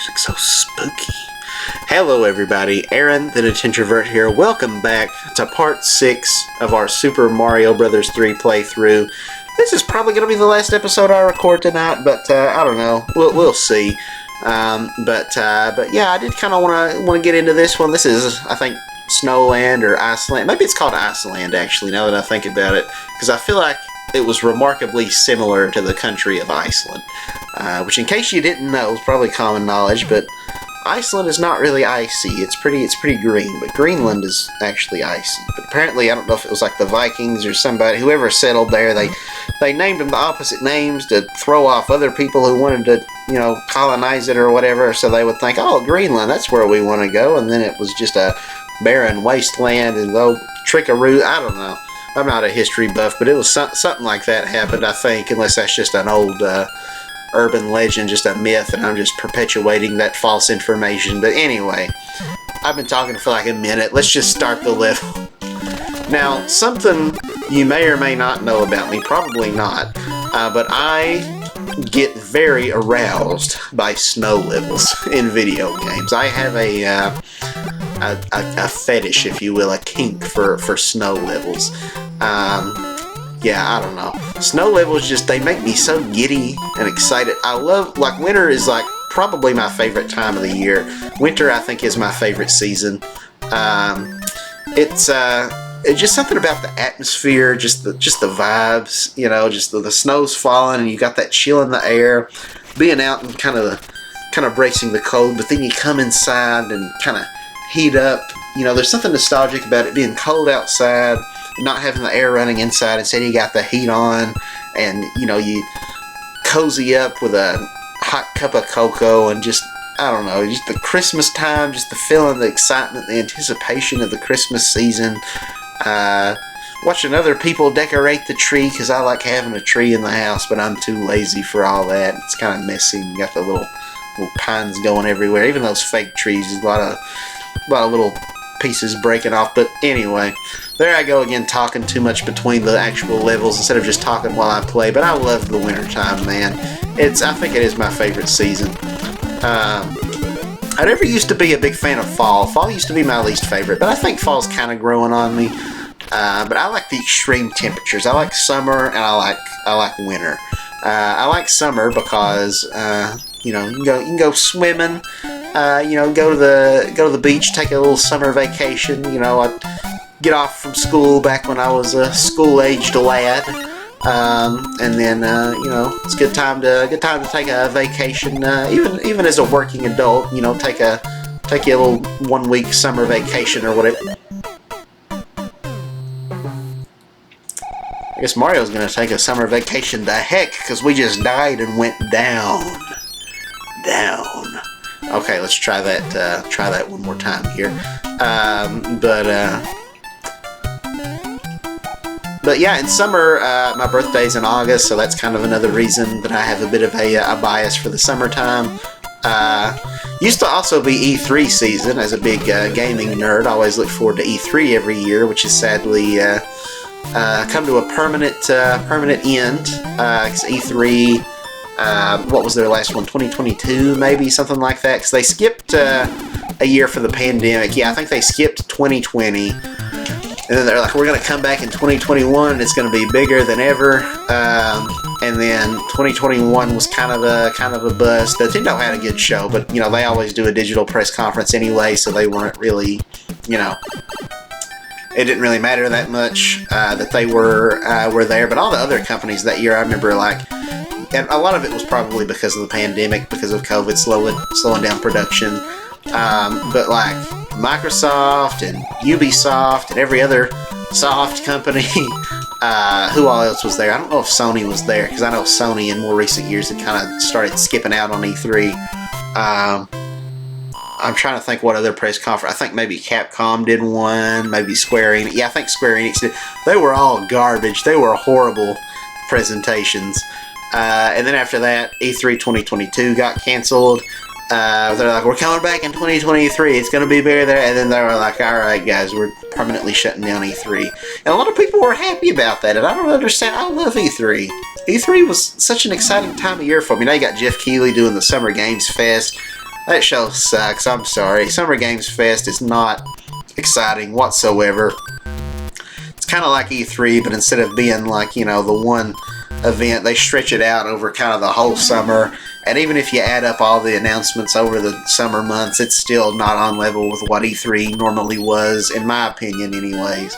music's so spooky. Hello everybody, Aaron the Nintendrovert here. Welcome back to part 6 of our Super Mario Bros. 3 playthrough. This is probably going to be the last episode I record tonight, but I don't know. We'll see. But yeah, I did kind of want to get into this one. This is, I think, Snowland or Iceland. Maybe it's called Iceland, actually, now that I think about it, because I feel like it was remarkably similar to the country of Iceland, which, in case you didn't know, is probably common knowledge, but Iceland is not really icy. It's pretty green, but Greenland is actually icy. But apparently, I don't know if it was like the Vikings or somebody, whoever settled there, they named them the opposite names to throw off other people who wanted to, you know, colonize it or whatever, so they would think, oh, Greenland, that's where we want to go, and then it was just a barren wasteland, and though Trickaroo, I don't know. I'm not a history buff, but it was something like that happened, I think, unless that's just an old urban legend, just a myth, and I'm just perpetuating that false information. But anyway, I've been talking for like a minute. Let's just start the level. Now, something you may or may not know about me, probably not, but I get very aroused by snow levels in video games. I have a fetish, if you will, a kink for snow levels. Yeah, I don't know. Snow levels just, they make me so giddy and excited. I love, like, winter is like probably my favorite time of the year. Winter, I think, is my favorite season. It's just something about the atmosphere, just the vibes, you know, just the snow's falling and you got that chill in the air, being out and kind of bracing the cold, but then you come inside and kind of heat up. You know, there's something nostalgic about it being cold outside, not having the air running inside. Instead, you got the heat on, and, you know, you cozy up with a hot cup of cocoa, and just, I don't know, just the Christmas time, just the feeling, the excitement, the anticipation of the Christmas season. Watching other people decorate the tree, because I like having a tree in the house, but I'm too lazy for all that. It's kind of messy. You got the little pines going everywhere. Even those fake trees, there's a lot of little pieces breaking off. But anyway, there I go again, talking too much between the actual levels instead of just talking while I play. But I love the winter time, man. I think it is my favorite season. I never used to be a big fan of fall. Fall used to be my least favorite, but I think fall's kind of growing on me. But I like the extreme temperatures. I like summer and I like winter. I like summer because you know, you can go swimming. You know, go to the beach, take a little summer vacation. You know, I'd get off from school back when I was a school-aged lad, and then you know, it's a good time to take a vacation. Even as a working adult, you know, take a little 1 week summer vacation or whatever. I guess Mario's gonna take a summer vacation. The heck, because we just died and went down. Okay, let's try that one more time here. But yeah, in summer, my birthday's in August, so that's kind of another reason that I have a bit of a bias for the summertime. Used to also be E3 season. As a big gaming nerd, I always look forward to E3 every year, which is sadly come to a permanent end. 'Cause E3. What was their last one? 2022, maybe, something like that. Because they skipped a year for the pandemic. Yeah, I think they skipped 2020, and then they're like, we're going to come back in 2021, and it's going to be bigger than ever. And then 2021 was kind of a bust. Nintendo had a good show, but, you know, they always do a digital press conference anyway, so they weren't really, you know, it didn't really matter that much that they were there. But all the other companies that year, I remember, like, and a lot of it was probably because of the pandemic, because of COVID slowing down production. But like Microsoft and Ubisoft and every other soft company, who all else was there? I don't know if Sony was there, because I know Sony in more recent years had kind of started skipping out on E3. I'm trying to think what other press conference. I think maybe Capcom did one, maybe Square Enix. Yeah, I think Square Enix did. They were all garbage. They were horrible presentations. And then after that, E3 2022 got canceled. They're like, we're coming back in 2023. It's going to be bigger there. And then they were like, all right, guys, we're permanently shutting down E3. And a lot of people were happy about that. And I don't understand. I love E3. E3 was such an exciting time of year for me. Now you got Jeff Keighley doing the Summer Games Fest. That show sucks. I'm sorry. Summer Games Fest is not exciting whatsoever. It's kind of like E3, but instead of being like, you know, the one event, they stretch it out over kind of the whole summer. And even if you add up all the announcements over the summer months, it's still not on level with what E3 normally was, in my opinion anyways.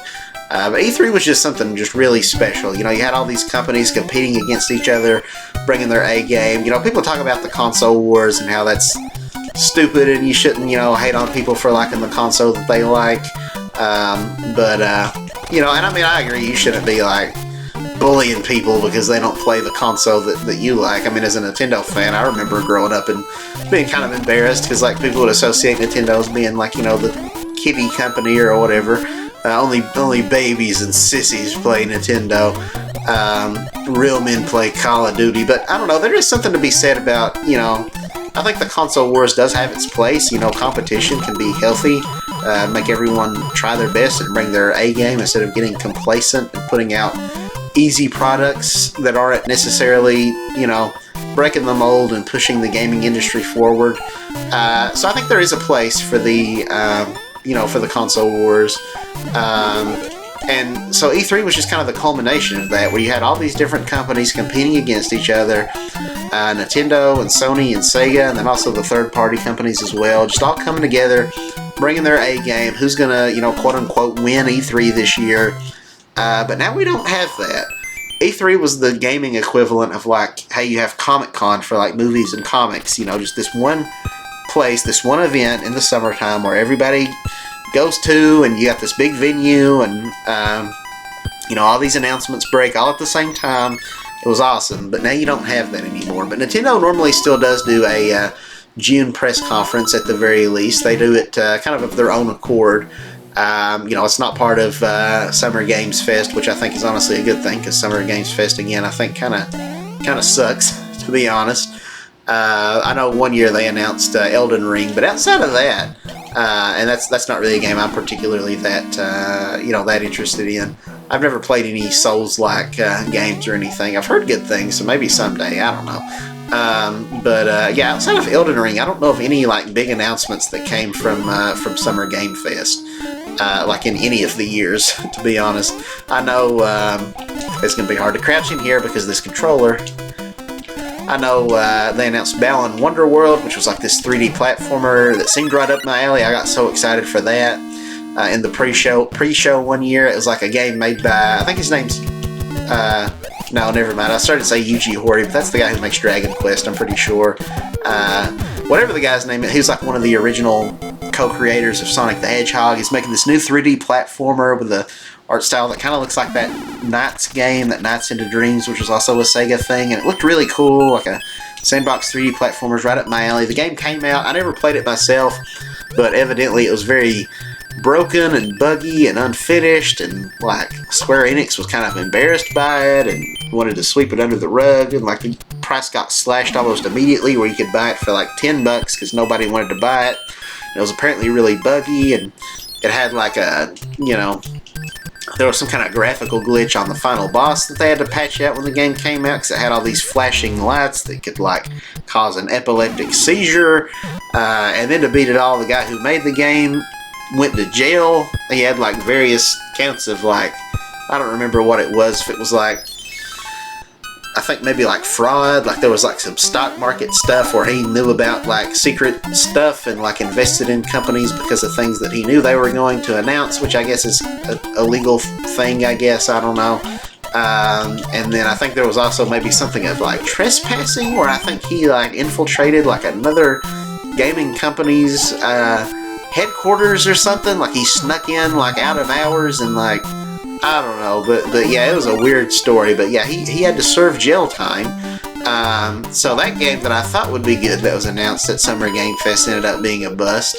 But E3 was just something just really special. You know, you had all these companies competing against each other, bringing their A game. You know, people talk about the console wars and how that's stupid and you shouldn't, you know, hate on people for liking the console that they like. You know, and I mean, I agree, you shouldn't be like bullying people because they don't play the console that you like. I mean, as a Nintendo fan, I remember growing up and being kind of embarrassed because like people would associate Nintendo as being like, you know, the kiddie company or whatever. Only babies and sissies play Nintendo. Real men play Call of Duty. But I don't know, there is something to be said about, you know, I think the console wars does have its place. You know, competition can be healthy. Make everyone try their best and bring their A game instead of getting complacent and putting out easy products that aren't necessarily, you know, breaking the mold and pushing the gaming industry forward. So I think there is a place for the, you know, for the console wars. And so E3 was just kind of the culmination of that, where you had all these different companies competing against each other, Nintendo and Sony and Sega, and then also the third-party companies as well, just all coming together, bringing their A game, who's going to, you know, quote-unquote win E3 this year. But now we don't have that. E3 was the gaming equivalent of like, hey, you have Comic-Con for like movies and comics, you know, just this one place, this one event in the summertime where everybody goes to, and you got this big venue, and you know, all these announcements break all at the same time. It was awesome, but now you don't have that anymore. But Nintendo normally still does do a June press conference at the very least. They do it kind of their own accord. You know, it's not part of Summer Games Fest, which I think is honestly a good thing, because Summer Games Fest, again, I think kind of sucks, to be honest. I know one year they announced Elden Ring, but outside of that, and that's not really a game I'm particularly that you know, that interested in. I've never played any Souls-like games or anything. I've heard good things, so maybe someday, I don't know. Yeah, outside of Elden Ring, I don't know of any like big announcements that came from Summer Game Fest, like in any of the years, to be honest. I know it's going to be hard to crouch in here because of this controller. I know they announced Balan Wonderworld, which was like this 3D platformer that seemed right up my alley. I got so excited for that. In the pre-show one year, it was like a game made by, I think his name's, no, never mind. I started to say Yuji Horii, but that's the guy who makes Dragon Quest, I'm pretty sure. Whatever the guy's name is, he was like one of the original co-creators of Sonic the Hedgehog. He's making this new 3D platformer with a art style that kind of looks like that Knights game, that Knights into Dreams, which was also a Sega thing, and it looked really cool, like a sandbox 3D platformers right up my alley. The game came out, I never played it myself, but evidently it was very broken and buggy and unfinished, and like Square Enix was kind of embarrassed by it and wanted to sweep it under the rug, and like the price got slashed almost immediately, where you could buy it for like $10 because nobody wanted to buy it. And it was apparently really buggy, and it had like a, you know, there was some kind of graphical glitch on the final boss that they had to patch out when the game came out, because it had all these flashing lights that could like cause an epileptic seizure. And then to beat it all, the guy who made the game went to jail. He had like various counts of like, I don't remember what it was, if it was like, I think maybe like fraud, like there was like some stock market stuff where he knew about like secret stuff and like invested in companies because of things that he knew they were going to announce, which I guess is a legal thing, I guess, I don't know. And then I think there was also maybe something of like trespassing, where I think he like infiltrated like another gaming company's headquarters or something, like he snuck in like out of hours and like, I don't know, but yeah, it was a weird story. But yeah, he had to serve jail time. So that game that I thought would be good that was announced at Summer Game Fest ended up being a bust.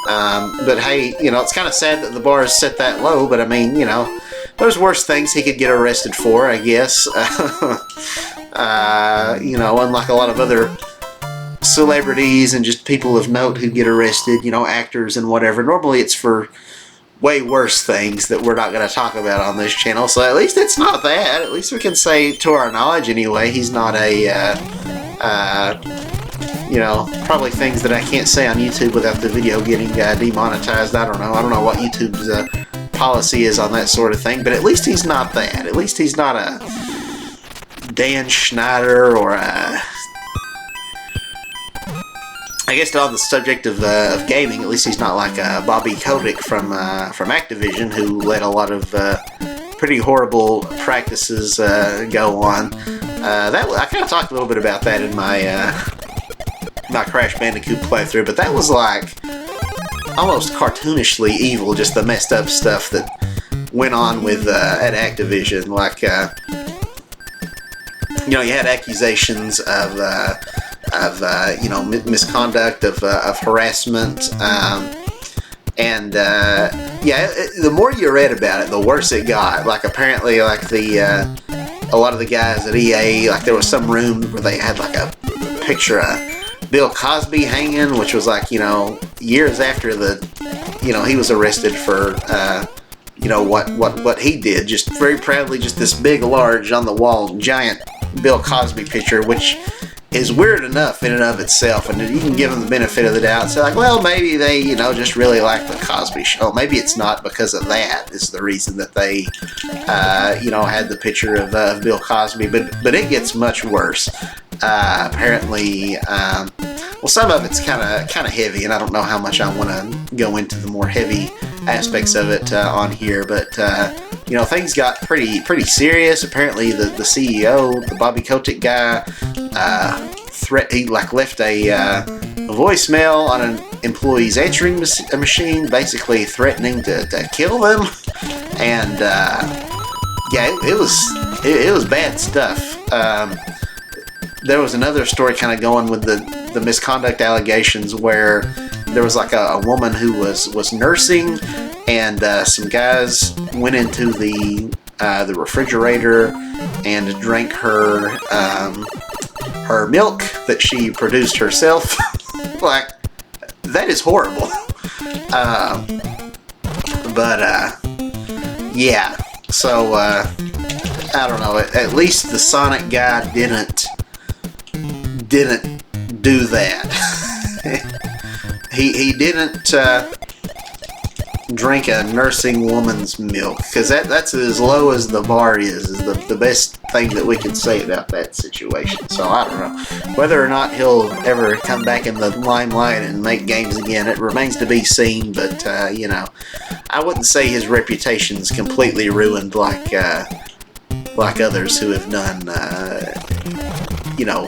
But hey, you know, it's kind of sad that the bar is set that low, but I mean, you know, there's worse things he could get arrested for, I guess. You know, unlike a lot of other celebrities and just people of note who get arrested, you know, actors and whatever. Normally it's for way worse things that we're not going to talk about on this channel, so at least it's not that. At least we can say, to our knowledge anyway, he's not a, you know, probably things that I can't say on YouTube without the video getting demonetized. I don't know what YouTube's policy is on that sort of thing, but at least he's not that. At least he's not a Dan Schneider or a... I guess on the subject of gaming, at least he's not like Bobby Kotick from Activision, who let a lot of pretty horrible practices go on. I kind of talked a little bit about that in my Crash Bandicoot playthrough, but that was like almost cartoonishly evil, just the messed up stuff that went on with at Activision. Like, you know, you had accusations of you know, misconduct, of harassment, and yeah, the more you read about it, the worse it got. Like, apparently, like a lot of the guys at EA, like, there was some room where they had like a picture of Bill Cosby hanging, which was like, you know, years after you know, he was arrested for you know, what he did. Just very proudly, just this big, large, on the wall, giant Bill Cosby picture, which is weird enough in and of itself, and you can give them the benefit of the doubt. So, like, well, maybe they, you know, just really like the Cosby Show. Maybe it's not because of that is the reason that they, you know, had the picture of Bill Cosby. But it gets much worse. Apparently, well, some of it's kind of heavy, and I don't know how much I want to go into the more heavy aspects of it on here. But you know, things got pretty serious. Apparently, the CEO, the Bobby Kotick guy, he like left a voicemail on an employee's answering machine, basically threatening to kill them. And yeah, it was bad stuff. There was another story kind of going with the misconduct allegations, where there was like a woman who was nursing, and some guys went into the refrigerator and drank her milk that she produced herself. Like, that is horrible. But yeah, so I don't know. At least the Sonic guy didn't do that. he didn't drink a nursing woman's milk, because that's as low as the bar is the best thing that we can say about that situation. So I don't know whether or not he'll ever come back in the limelight and make games again. It remains to be seen, but you know, I wouldn't say his reputation's completely ruined like others who have done you know,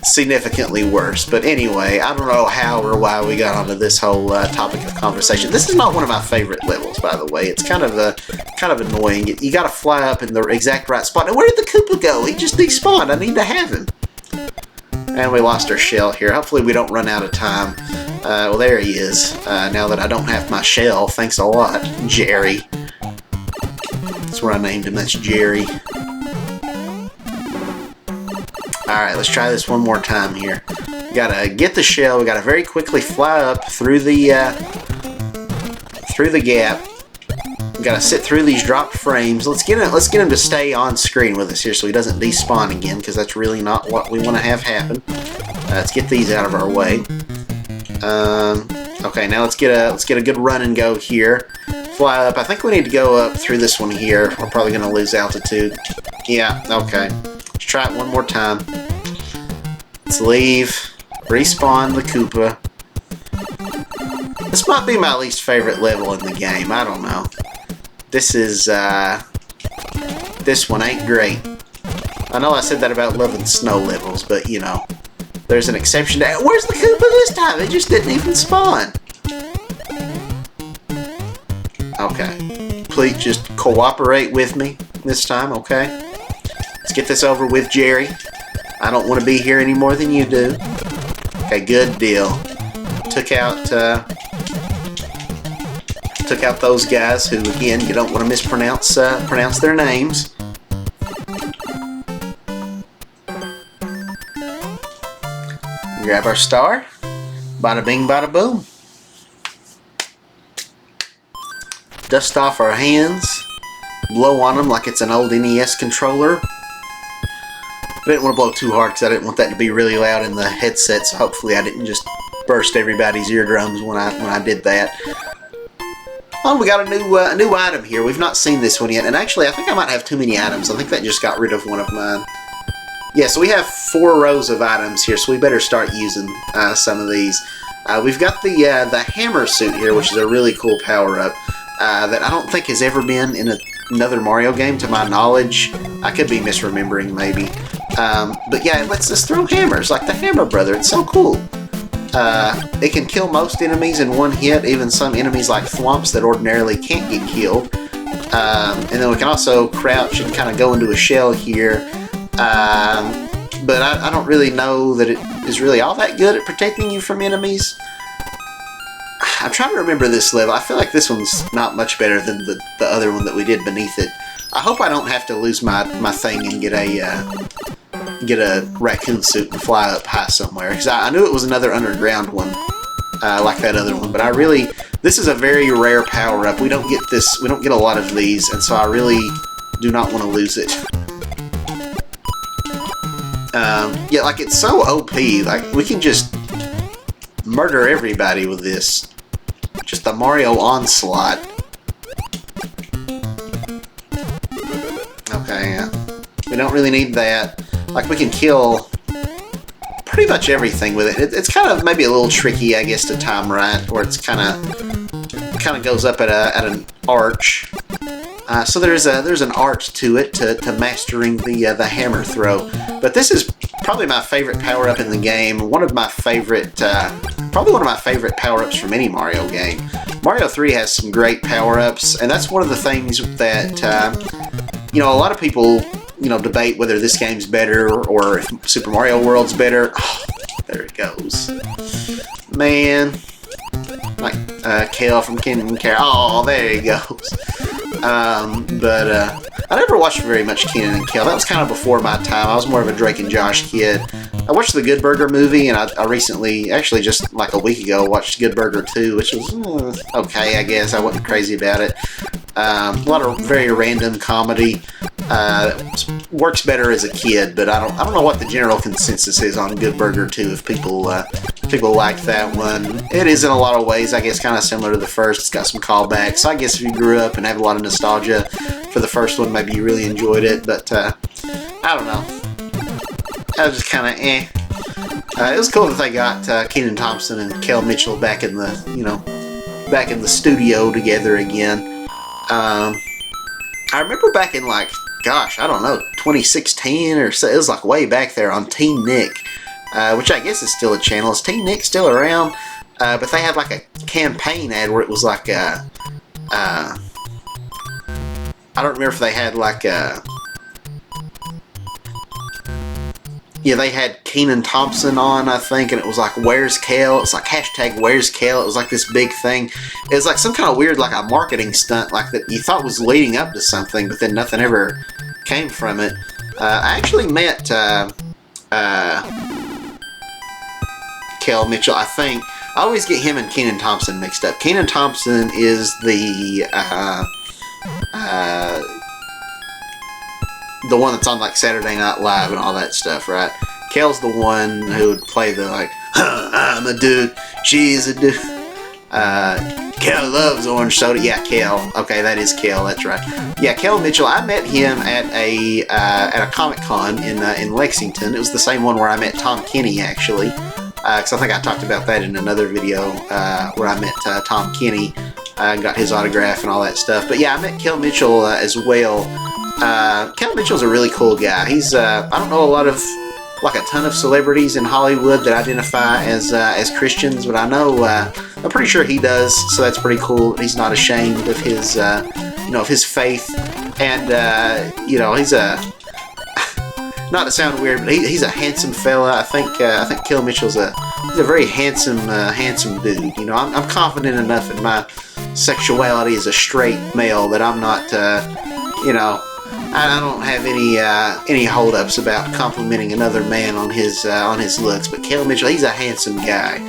significantly worse. But anyway, I don't know how or why we got onto this whole topic of conversation. This is not one of my favorite levels, by the way. It's kind of annoying. You got to fly up in the exact right spot. Now, where did the Koopa go? He just despawned. I need to have him. And we lost our shell here. Hopefully we don't run out of time. Well, there he is. Now that I don't have my shell, thanks a lot, Jerry. That's where I named him. That's Jerry. Alright, let's try this one more time here. We gotta get the shell. We gotta very quickly fly up through the gap. We gotta sit through these dropped frames. Let's get him to stay on screen with us here, so he doesn't despawn again, because that's really not what we want to have happen. Let's get these out of our way. Okay, now let's get a good run and go here. Fly up. I think we need to go up through this one here. We're probably gonna lose altitude. Yeah. Okay. Let's try it one more time. Let's leave. Respawn the Koopa. This might be my least favorite level in the game. I don't know. This is, this one ain't great. I know I said that about loving snow levels, but, you know, there's an exception to that. Where's the Koopa this time? It just didn't even spawn. Okay. Please just cooperate with me this time, okay? Let's get this over with, Jerry. I don't want to be here any more than you do. Okay, good deal. Took out those guys who, again, you don't want to mispronounce pronounce their names. Grab our star. Bada bing, bada boom. Dust off our hands. Blow on them like it's an old NES controller. didn't want to blow too hard because I didn't want that to be really loud in the headset, so hopefully I didn't just burst everybody's eardrums when I did that. Oh, we got a new item here. We've not seen this one yet, and actually I think I might have too many items. I think that just got rid of one of mine. Yeah, so we have 4 rows of items here, so we better start using some of these. We've got the hammer suit here, which is a really cool power-up that I don't think has ever been in another Mario game, to my knowledge. I could be misremembering, maybe. But yeah, it lets us throw hammers, like the Hammer Brother. It's so cool. It can kill most enemies in one hit, even some enemies like Thwomps that ordinarily can't get killed. And then we can also crouch and kind of go into a shell here. But I don't really know that it is really all that good at protecting you from enemies. I'm trying to remember this level. I feel like this one's not much better than the other one that we did beneath it. I hope I don't have to lose my thing and get a raccoon suit and fly up high somewhere. Because I knew it was another underground one, like that other one. But this is a very rare power-up. We don't get a lot of these, and so I really do not want to lose it. Yeah, like it's so OP. Like we can just murder everybody with this. Just the Mario onslaught. Okay, yeah. We don't really need that. Like we can kill pretty much everything with it. It's kind of maybe a little tricky, I guess, to time right, where it's kind of goes up at an arch. So there's an art to it, to mastering the hammer throw. But this is probably my favorite power-up in the game. Probably one of my favorite power-ups from any Mario game. Mario 3 has some great power-ups, and that's one of the things that a lot of people debate whether this game's better or if Super Mario World's better. Oh, there it goes, man. Like Kale from Kingdom Care. Oh, there he goes. But I never watched very much Kenan and Kel. That was kind of before my time. I was more of a Drake and Josh kid. I watched the Good Burger movie, and I recently, actually just like a week ago, watched Good Burger 2, which was okay, I guess. I wasn't crazy about it. A lot of very random comedy. Works better as a kid, but I don't know what the general consensus is on Good Burger 2. If people like that one, it is in a lot of ways, I guess, kind of similar to the first. It's got some callbacks. So I guess if you grew up and have a lot of nostalgia for the first one, maybe you really enjoyed it. But I don't know. I was just kind of it was cool that they got Kenan Thompson and Kel Mitchell back in the studio together again. I remember back in gosh, I don't know, 2016 or so. It was way back there on Teen Nick, which I guess is still a channel. Is Teen Nick still around? But they had a campaign ad where it was I don't remember if they had yeah, they had Kenan Thompson on, I think, and it was Where's Kale? It's hashtag Where's Kale? It was this big thing. It was some kind of weird, a marketing stunt, that you thought was leading up to something, but then nothing ever came from it. I actually met Kel Mitchell, I think. I always get him and Kenan Thompson mixed up. Kenan Thompson is the one that's on Saturday Night Live and all that stuff, right? Kel's the one who would play the I'm a dude, she's a dude. Kel loves orange soda. Yeah, Kel. Okay, that is Kel. That's right. Yeah, Kel Mitchell. I met him at a Comic-Con in Lexington. It was the same one where I met Tom Kenny, actually. Because I think I talked about that in another video where I met Tom Kenny and got his autograph and all that stuff. But yeah, I met Kel Mitchell as well. Kel Mitchell's a really cool guy. He's I don't know a ton of celebrities in Hollywood that identify as Christians, but I know I'm pretty sure he does. So that's pretty cool. He's not ashamed of his of his faith, and he's a not to sound weird, but he's a handsome fella. I think Kel Mitchell's he's a very handsome dude. I'm confident enough in my sexuality as a straight male that I'm not I don't have any holdups about complimenting another man on his looks. But Kel Mitchell, he's a handsome guy.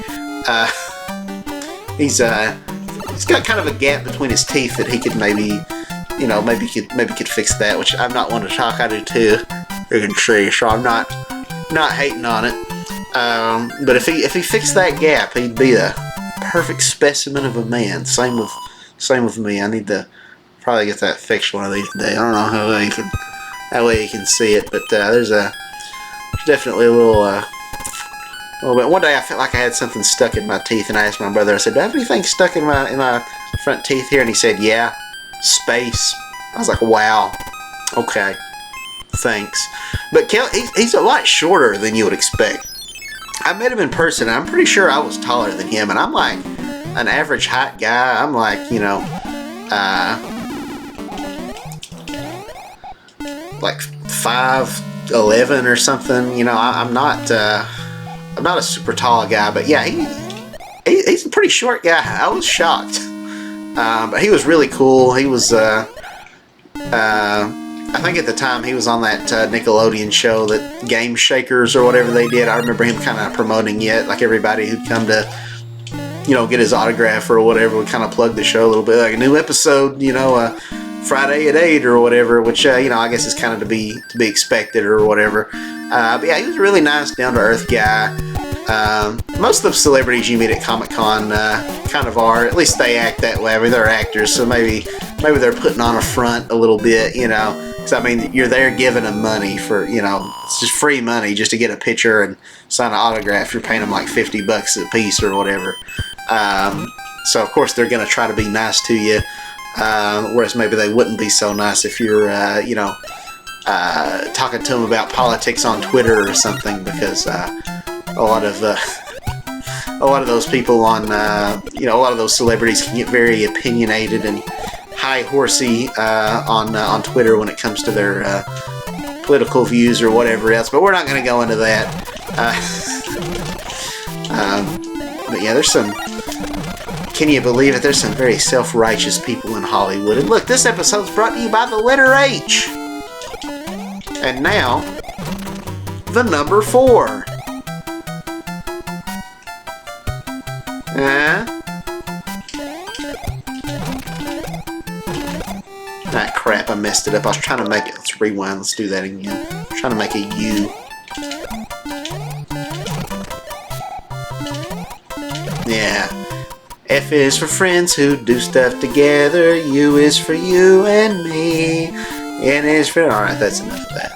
He's got kind of a gap between his teeth that he could maybe could fix that. Which I'm not one to talk. I do too. You can see, so I'm not hating on it. But if he fixed that gap, he'd be a perfect specimen of a man. Same with me. I need to probably get that fixed one of these days. I don't know how way you can see it, but there's definitely a little bit. One day I felt like I had something stuck in my teeth, and I asked my brother. I said, "Do I have anything stuck in my front teeth here?" And he said, "Yeah, space." I was like, "Wow, okay, thanks." But he's a lot shorter than you would expect. I met him in person, and I'm pretty sure I was taller than him, and I'm like an average height guy. I'm like, like 5'11" or something. I'm not a super tall guy, but yeah, he's a pretty short guy. I was shocked, but he was really cool. He was I think at the time he was on that Nickelodeon show, that Game Shakers or whatever they did. I remember him kind of promoting it, like everybody who'd come to, get his autograph or whatever would kind of plug the show a little bit, like a new episode, Friday at 8 or whatever, which I guess is kind of to be expected or whatever. But yeah, he was a really nice, down to earth guy. Most of the celebrities you meet at Comic-Con kind of are. At least they act that way. I mean, they're actors, so maybe they're putting on a front a little bit, Because, I mean, you're there giving them money for, it's just free money just to get a picture and sign an autograph. You're paying them like $50 a piece or whatever. So, of course, they're going to try to be nice to you, whereas maybe they wouldn't be so nice if you're, talking to them about politics on Twitter or something, because a lot of those people on, a lot of those celebrities can get very opinionated and high horsey on Twitter when it comes to their political views or whatever else. But we're not going to go into that. But yeah, there's some. Can you believe it? There's some very self-righteous people in Hollywood. And look, this episode's brought to you by the letter H. And now, the number 4. Ah, crap, I messed it up. I was trying to make it. Let's rewind. Let's do that again. I'm trying to make a U. Yeah. F is for friends who do stuff together. U is for you and me. N is for... Alright, that's enough of that.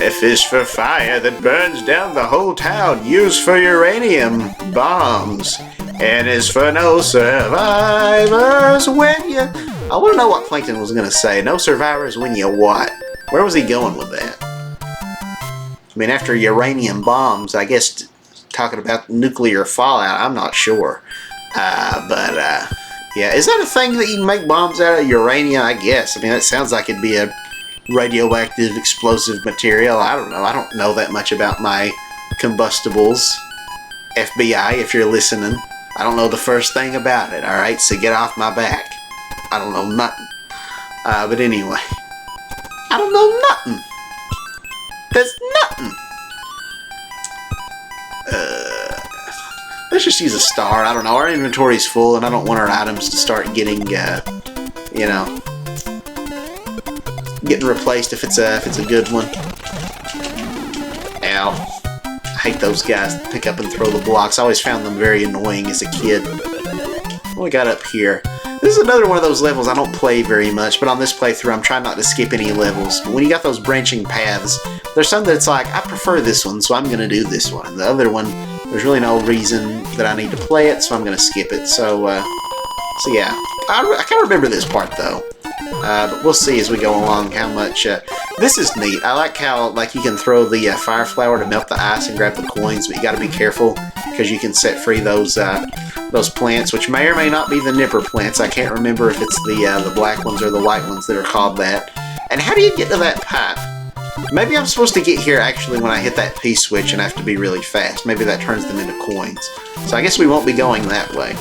F is for fire that burns down the whole town. U is for uranium bombs. N is for no survivors when you... I want to know what Plankton was going to say. No survivors when you what? Where was he going with that? I mean, after uranium bombs, I guess talking about nuclear fallout, I'm not sure. Yeah, is that a thing that you can make bombs out of uranium? I guess. I mean, that sounds like it'd be a radioactive explosive material. I don't know. I don't know that much about my combustibles. FBI, if you're listening, I don't know the first thing about it, alright? So get off my back. I don't know nothing. But anyway. I don't know nothing. There's nothing. Let's just use a star. I don't know. Our inventory's full, and I don't want our items to start getting, getting replaced if it's a good one. Ow. I hate those guys that pick up and throw the blocks. I always found them very annoying as a kid. What we got up here? This is another one of those levels I don't play very much, but on this playthrough I'm trying not to skip any levels. But when you got those branching paths, there's some that's like, I prefer this one, so I'm going to do this one. And the other one, there's really no reason that I need to play it, so I'm going to skip it. So yeah. I kind of remember this part, though. But we'll see as we go along how much... this is neat. I like how you can throw the fire flower to melt the ice and grab the coins, but you got to be careful because you can set free those plants, which may or may not be the nipper plants. I can't remember if it's the black ones or the white ones that are called that. And how do you get to that pipe? Maybe I'm supposed to get here actually when I hit that P switch and I have to be really fast. Maybe that turns them into coins. So I guess we won't be going that way.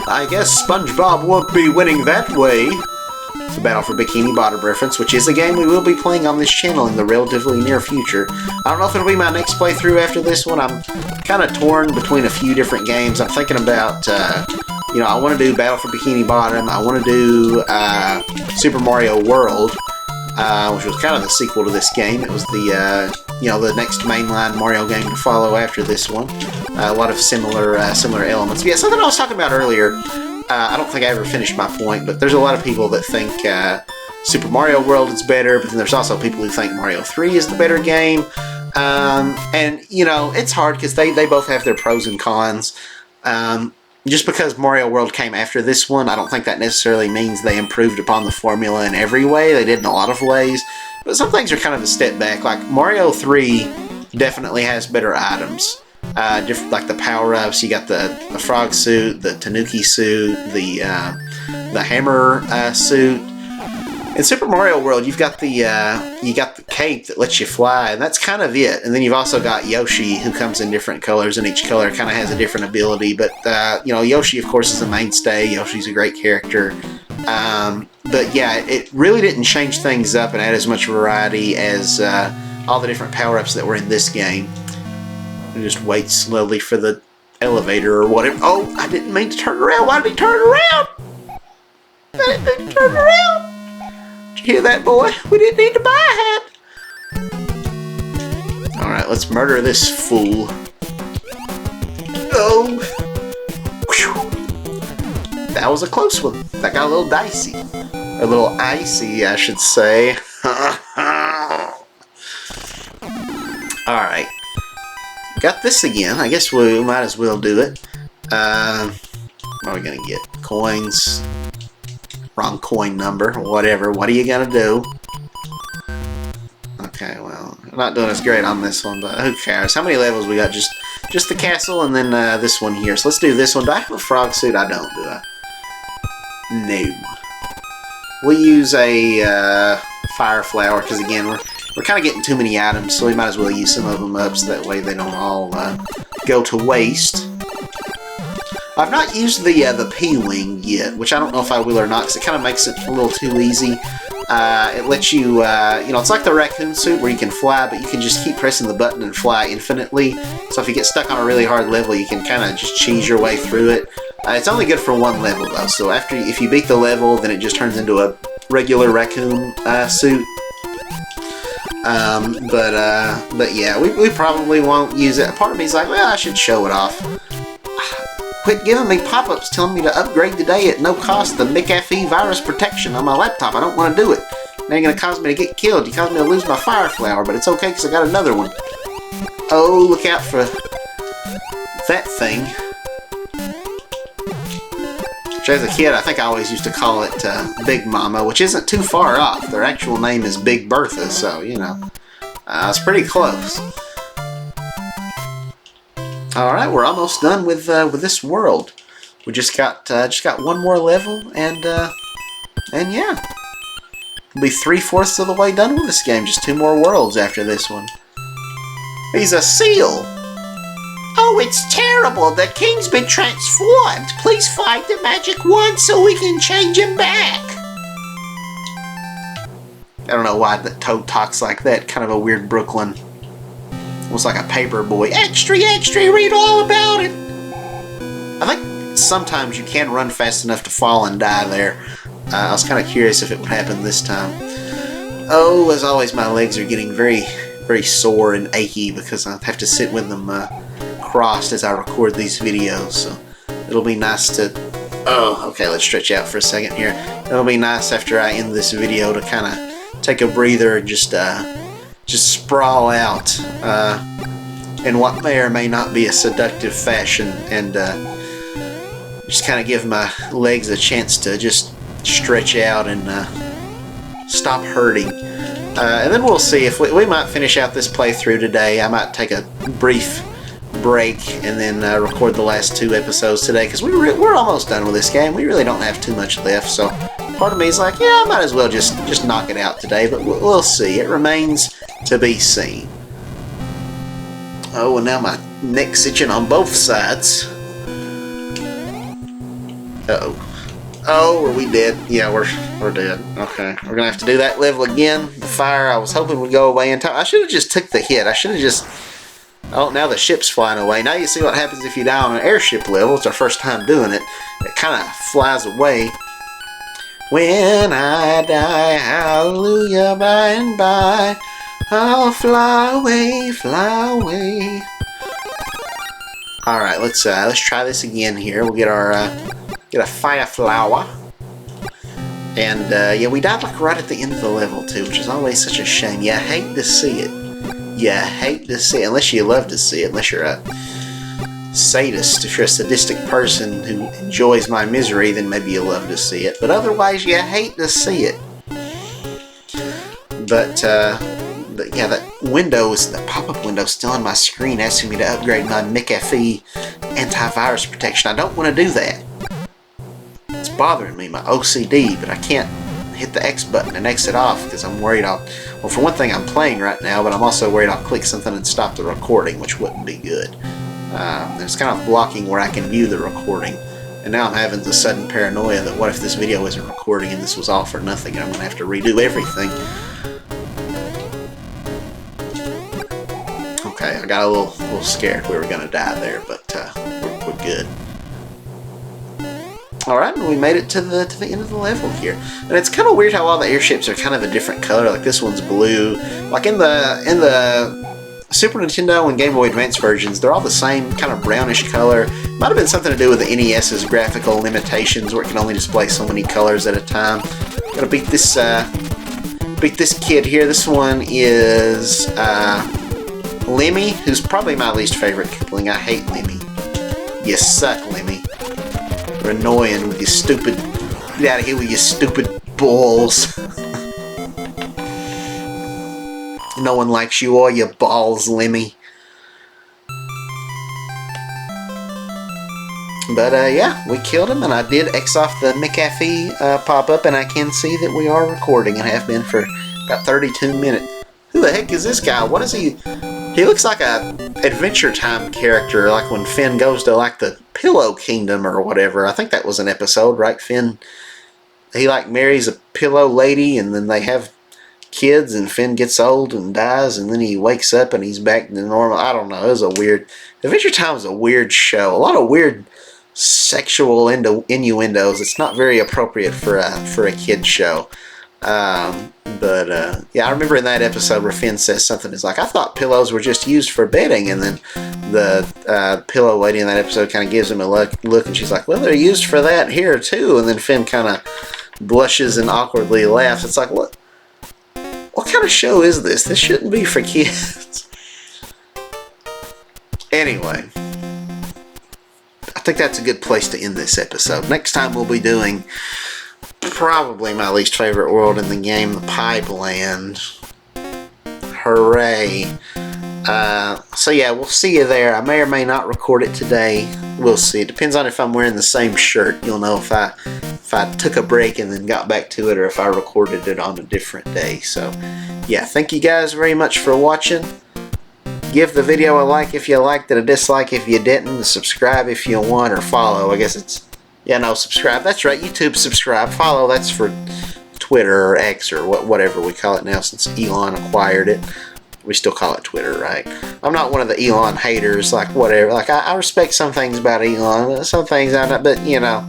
I guess SpongeBob won't be winning that way. It's a Battle for Bikini Bottom reference, which is a game we will be playing on this channel in the relatively near future. I don't know if it'll be my next playthrough after this one. I'm kind of torn between a few different games. I'm thinking about, I want to do Battle for Bikini Bottom. I want to do Super Mario World. which was kind of the sequel to this game. It was the the next mainline Mario game to follow after this one. A lot of similar elements. But yeah, something I was talking about earlier. I don't think I ever finished my point, but there's a lot of people that think Super Mario World is better, but then there's also people who think Mario 3 is the better game. And it's hard because they both have their pros and cons. Just because Mario World came after this one, I don't think that necessarily means they improved upon the formula in every way. They did in a lot of ways. But some things are kind of a step back. Like Mario 3 definitely has better items. Different, like the power-ups. You got the frog suit, the Tanuki suit, the hammer suit. In Super Mario World, you've got the cape that lets you fly, and that's kind of it. And then you've also got Yoshi, who comes in different colors, and each color kind of has a different ability. But Yoshi, of course, is a mainstay. Yoshi's a great character. But yeah, it really didn't change things up and add as much variety as all the different power-ups that were in this game. And just wait slowly for the elevator or whatever. Oh, I didn't mean to turn around. Why did he turn around? I didn't mean to turn around. Did you hear that, boy? We didn't need to buy it. Alright, let's murder this fool. Oh! Whew. That was a close one. That got a little dicey. A little icy, I should say. Alright. Got this again. I guess we might as well do it. What are we gonna get? Coins. Wrong coin number. Whatever. What are you gonna do? Okay, well, I'm not doing as great on this one, but who cares? How many levels we got? Just the castle and then this one here. So let's do this one. Do I have a frog suit? I don't, do I? No. We'll use a fire flower because again we're kind of getting too many items, so we might as well use some of them up so that way they don't all go to waste. I've not used the P-Wing yet, which I don't know if I will or not, because it kind of makes it a little too easy. It lets you, it's like the raccoon suit where you can fly, but you can just keep pressing the button and fly infinitely. So if you get stuck on a really hard level, you can kind of just cheese your way through it. It's only good for one level, though, so if you beat the level, then it just turns into a regular raccoon suit. But yeah, we probably won't use it. Part of me's like, well, I should show it off. Quit giving me pop-ups telling me to upgrade today at no cost the McAfee virus protection on my laptop. I don't want to do it. Now you're going to cause me to get killed. You caused me to lose my fire flower, but it's okay because I got another one. Oh, look out for that thing. Which as a kid, I think I always used to call it Big Mama, which isn't too far off. Their actual name is Big Bertha, so, it's pretty close. Alright, we're almost done with this world. We just got one more level, and yeah. We'll be 3/4 of the way done with this game. Just 2 more worlds after this one. He's a seal! Oh, it's terrible! The king's been transformed! Please find the magic wand so we can change him back! I don't know why the Toad talks like that. Kind of a weird Brooklyn. Almost like a paper boy. Extra, extra, read all about it! I think sometimes you can run fast enough to fall and die there. I was kind of curious if it would happen this time. Oh, as always, my legs are getting very, very sore and achy because I have to sit with them crossed as I record these videos. So it'll be nice to... Oh, okay, let's stretch out for a second here. It'll be nice after I end this video to kind of take a breather and just sprawl out in what may or may not be a seductive fashion and just kind of give my legs a chance to just stretch out and stop hurting. And then we'll see if we might finish out this playthrough today. I might take a brief break and then record the last 2 episodes today because we're almost done with this game. We really don't have too much left, so part of me is like, yeah, I might as well just knock it out today, but we'll see. It remains to be seen. Oh, and now my neck's itching on both sides. Uh-oh. Oh, are we dead? Yeah, we're dead. Okay, we're gonna have to do that level again. The fire, I was hoping would go away in time. I should have just took the hit. I should have just... Oh, now the ship's flying away. Now you see what happens if you die on an airship level. It's our first time doing it. It kind of flies away. When I die, hallelujah, by and by, I'll fly away, fly away. All right, let's try this again here. We'll get our get a fire flower. And yeah, we died like right at the end of the level too, which is always such a shame. You hate to see it. You hate to see it, unless you love to see it. Unless you're a sadist, if you're a sadistic person who enjoys my misery, then maybe you love to see it. But otherwise, you hate to see it. But yeah, that window is the pop-up window still on my screen asking me to upgrade my McAfee antivirus protection. I don't want to do that. It's bothering me, my OCD, but I can't hit the X button and exit off because I'm worried I'll... Well, for one thing, I'm playing right now, but I'm also worried I'll click something and stop the recording, which wouldn't be good. It's kind of blocking where I can view the recording. And now I'm having the sudden paranoia that what if this video isn't recording and this was all for nothing and I'm going to have to redo everything. Okay, I got a little scared we were going to die there, but we're good. Alright, we made it to the end of the level here. And it's kind of weird how all the airships are kind of a different color. Like this one's blue. Like in the Super Nintendo and Game Boy Advance versions, they're all the same kind of brownish color. Might have been something to do with the NES's graphical limitations where it can only display so many colors at a time. Gotta beat this kid here. This one is Lemmy, who's probably my least favorite Kipling. I hate Lemmy. You suck, Lemmy. You're annoying with your stupid... Get out of here with your stupid balls. No one likes you or your balls, Lemmy. But yeah, we killed him, and I did X off the McAfee pop-up, and I can see that we are recording and have been for about 32 minutes. Who the heck is this guy? What is he? He looks like a Adventure Time character, like when Finn goes to like the Pillow Kingdom or whatever. I think that was an episode, right? Finn, he like marries a pillow lady, and then they have kids, and Finn gets old and dies, and then he wakes up and he's back to normal. I don't know. It was a weird... Adventure Time is a weird show. A lot of weird sexual innuendos. It's not very appropriate for a kid show. But yeah, I remember in that episode where Finn says something. It's like, I thought pillows were just used for bedding, and then the pillow lady in that episode kind of gives him a look, and she's like, well, they're used for that here too. And then Finn kind of blushes and awkwardly laughs. It's like, what kind of show is this? This shouldn't be for kids. Anyway, I think that's a good place to end this episode. Next time we'll be doing probably my least favorite world in the game, the Pipeland. Hooray. So yeah, we'll see you there. I may or may not record it today. We'll see. It depends on if I'm wearing the same shirt. You'll know if I took a break and then got back to it, or if I recorded it on a different day. So yeah, thank you guys very much for watching. Give the video a like if you liked it, a dislike if you didn't, subscribe if you want, or follow. I guess it's... Yeah, no, subscribe. That's right, YouTube subscribe. Follow, that's for Twitter or X or whatever we call it now since Elon acquired it. We still call it Twitter, right? I'm not one of the Elon haters, like whatever. Like, I respect some things about Elon, some things I'm not, but, you know,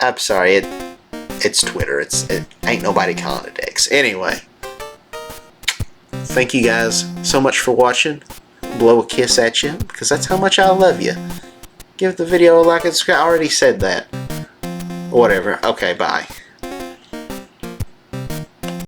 I'm sorry, it's Twitter. It ain't nobody calling it X. Anyway, thank you guys so much for watching. Blow a kiss at you, because that's how much I love you. Give the video a like and subscribe. I already said that. Whatever. Okay, bye.